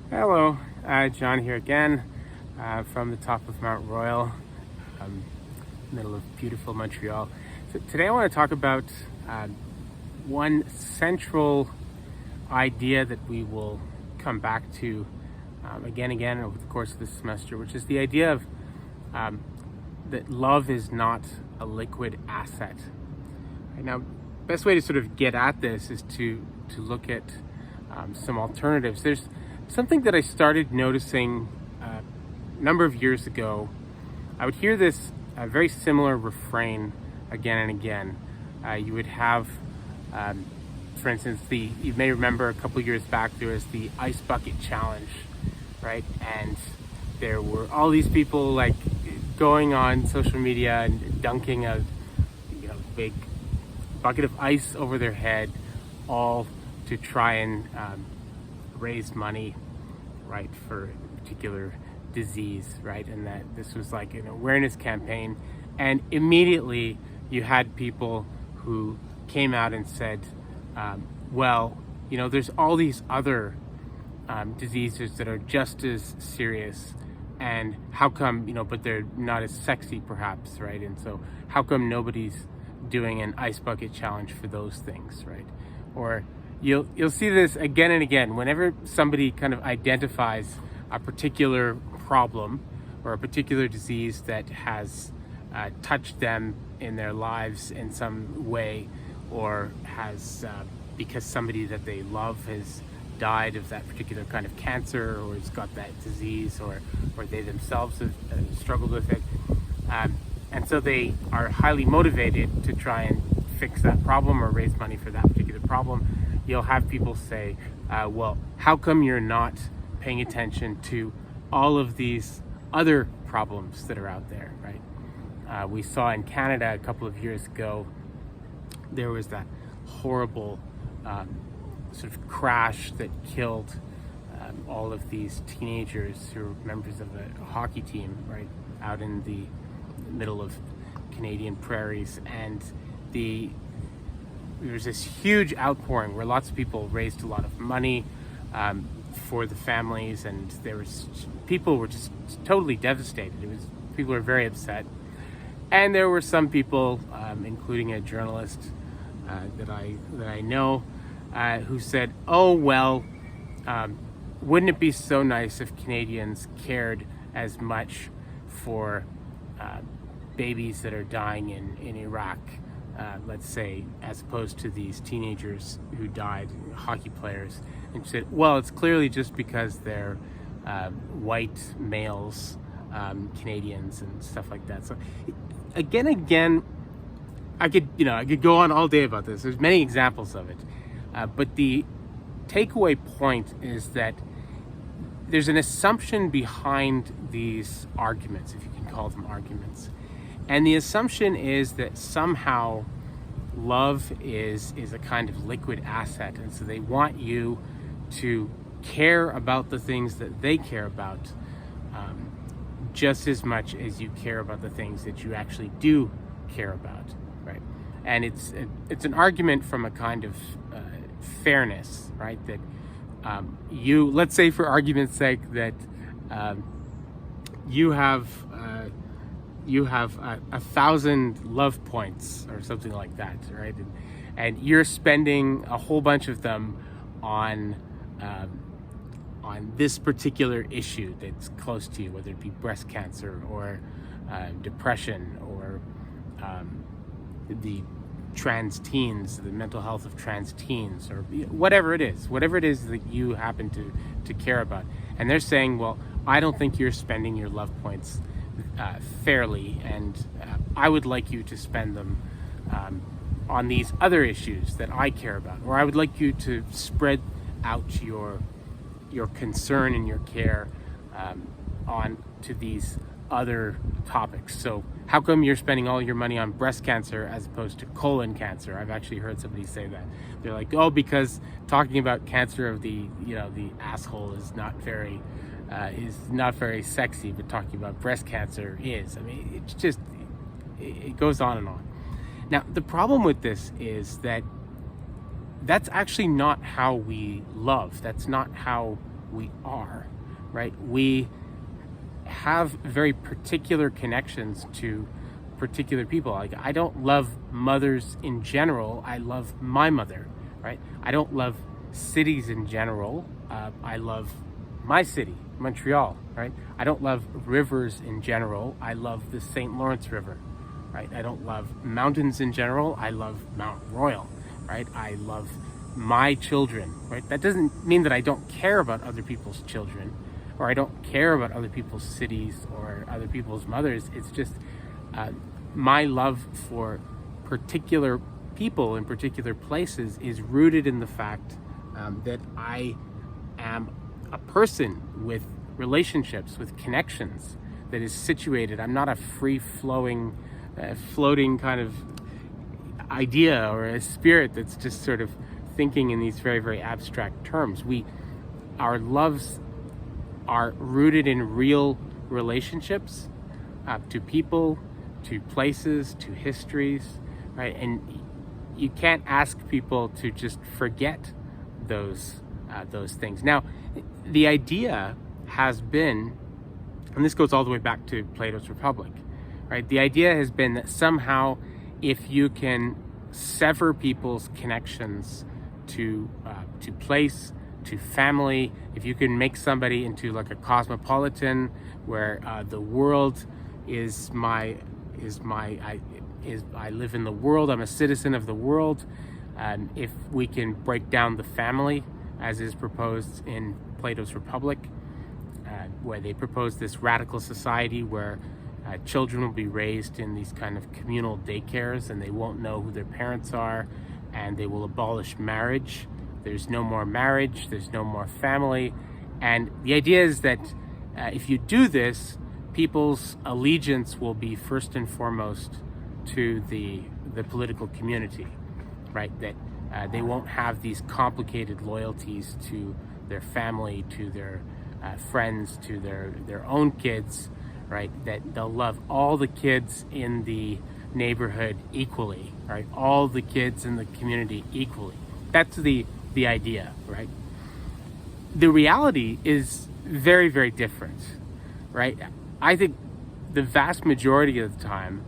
Hello, John here again from the top of Mount Royal, middle of beautiful Montreal. So today I want to talk about one central idea that we will come back to again over the course of this semester, which is the idea of that love is not a liquid asset. Right now, best way to sort of get at this is to look at some alternatives. There's something that I started noticing a number of years ago. I would hear this very similar refrain again and again. You would have, for instance, you may remember a couple years back there was the ice bucket challenge, right? And there were all these people like going on social media and dunking a big bucket of ice over their head, all to try and raise money, right, for a particular disease, right? And that this was like an awareness campaign. And immediately you had people who came out and said, there's all these other diseases that are just as serious, and how come, but they're not as sexy perhaps, right? And so how come nobody's doing an ice bucket challenge for those things, right? Or you'll see this again and again whenever somebody kind of identifies a particular problem or a particular disease that has touched them in their lives in some way, or has because somebody that they love has died of that particular kind of cancer, or has got that disease, or they themselves have struggled with it, and so they are highly motivated to try and fix that problem or raise money for that particular problem. You'll have people say, how come you're not paying attention to all of these other problems that are out there, right? We saw in Canada a couple of years ago, there was that horrible sort of crash that killed all of these teenagers who were members of a hockey team, right, out in the middle of Canadian prairies. And there was this huge outpouring where lots of people raised a lot of money for the families, and people were just totally devastated. People were very upset, and there were some people, including a journalist that I know, who said, wouldn't it be so nice if Canadians cared as much for babies that are dying in Iraq, let's say, as opposed to these teenagers who died, hockey players. And she said, it's clearly just because they're white males, Canadians and stuff like that. So again, I could go on all day about this. There's many examples of it. But the takeaway point is that there's an assumption behind these arguments, if you can call them arguments. And the assumption is that somehow love is a kind of liquid asset. And so they want you to care about the things that they care about just as much as you care about the things that you actually do care about, right? And it's an argument from a kind of fairness, right? That let's say for argument's sake that you have 1,000 love points or something like that, right? And you're spending a whole bunch of them on this particular issue that's close to you, whether it be breast cancer or depression, or the trans teens, the mental health of trans teens, or whatever it is that you happen to care about. And they're saying, I don't think you're spending your love points fairly, and I would like you to spend them on these other issues that I care about, or I would like you to spread out your concern and your care on to these other topics. So how come you're spending all your money on breast cancer as opposed to colon cancer? I've actually heard somebody say that. They're like, because talking about cancer of the asshole is not very sexy, but talking about breast cancer is. I mean, it goes on and on. Now, the problem with this is that that's actually not how we love. That's not how we are, right? We have very particular connections to particular people. Like, I don't love mothers in general. I love my mother, right? I don't love cities in general. I love my city, Montreal, right? I don't love rivers in general. I love the St. Lawrence River, right? I don't love mountains in general. I love Mount Royal, right? I love my children, right? That doesn't mean that I don't care about other people's children, or I don't care about other people's cities or other people's mothers. It's just my love for particular people in particular places is rooted in the fact that I am a person with relationships, with connections, that is situated. I'm not a free-flowing, floating kind of idea or a spirit that's just sort of thinking in these very, very abstract terms. Our loves are rooted in real relationships to people, to places, to histories, right? And you can't ask people to just forget those things. Now, the idea has been, and this goes all the way back to Plato's Republic, right? The idea has been that somehow, if you can sever people's connections to place, to family, if you can make somebody into like a cosmopolitan, where the world I live in the world, I'm a citizen of the world. If we can break down the family, as is proposed in Plato's Republic, where they propose this radical society where children will be raised in these kind of communal daycares, and they won't know who their parents are, and they will abolish marriage. There's no more marriage, there's no more family. And the idea is that if you do this, people's allegiance will be first and foremost to the political community, right? That they won't have these complicated loyalties to their family, to their friends, to their own kids, right? That they'll love all the kids in the neighborhood equally, right? All the kids in the community equally. That's the idea, right? The reality is very, very different, right? I think the vast majority of the time,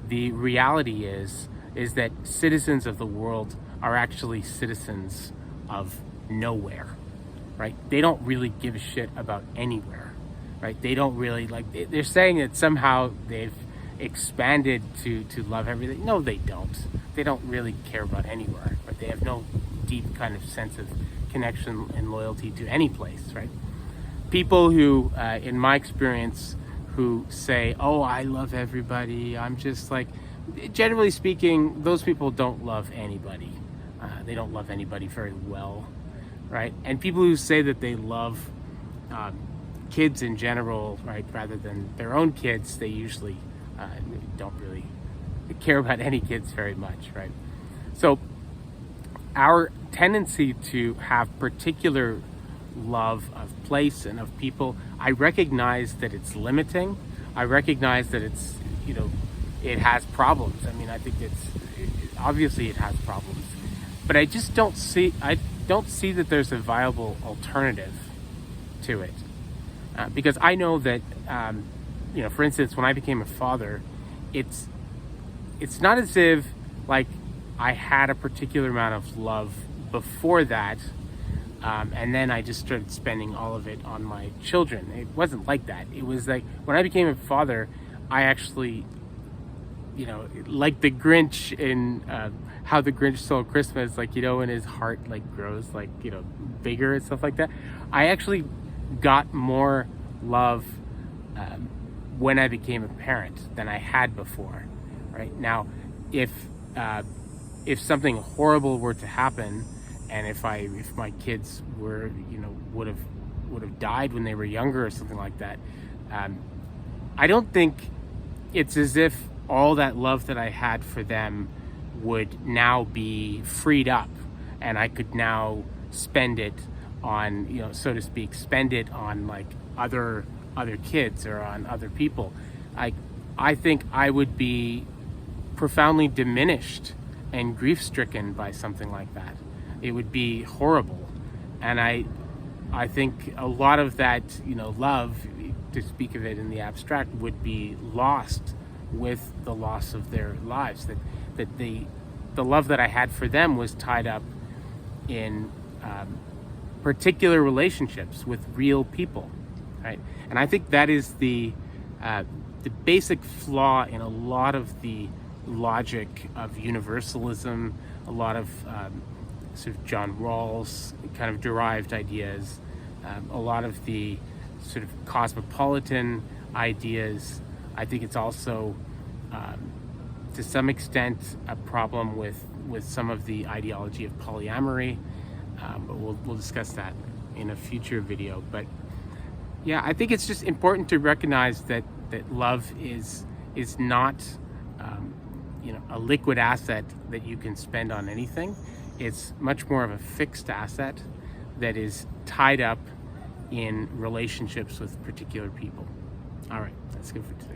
the reality is that citizens of the world are actually citizens of nowhere, right? They don't really give a shit about anywhere, right? They don't really, like, they're saying that somehow they've expanded to love everything. No, they don't. They don't really care about anywhere, right? They have no deep kind of sense of connection and loyalty to any place, right? People who, in my experience, who say, oh, I love everybody, I'm just like, generally speaking, those people don't love anybody. They don't love anybody very well, right? And people who say that they love kids in general, right, rather than their own kids, they usually don't really care about any kids very much, right? So our tendency to have particular love of place and of people, I recognize that it's limiting. I recognize that it's, it has problems. I mean, I think obviously it has problems, but I just don't see that there's a viable alternative to it. Because I know that, for instance, when I became a father, it's not as if like I had a particular amount of love before that, and then I just started spending all of it on my children. It wasn't like that. It was like when I became a father, I actually, like the Grinch in How the Grinch Stole Christmas, like, when his heart like grows like, bigger and stuff like that. I actually got more love when I became a parent than I had before. Right now, if something horrible were to happen, and if my kids were, would have died when they were younger or something like that, I don't think it's as if all that love that I had for them would now be freed up, and I could now spend it on, so to speak, spend it on like other kids or on other people. I think I would be profoundly diminished and grief-stricken by something like that. It would be horrible. And I think a lot of that, love, to speak of it in the abstract, would be lost with the loss of their lives. That the love that I had for them was tied up in particular relationships with real people, right? And I think that is the basic flaw in a lot of the logic of universalism, a lot of sort of John Rawls kind of derived ideas, a lot of the sort of cosmopolitan ideas. I think it's also, to some extent, a problem with some of the ideology of polyamory, but we'll discuss that in a future video. But yeah, I think it's just important to recognize that love is not a liquid asset that you can spend on anything. It's much more of a fixed asset that is tied up in relationships with particular people. All right, that's good for today.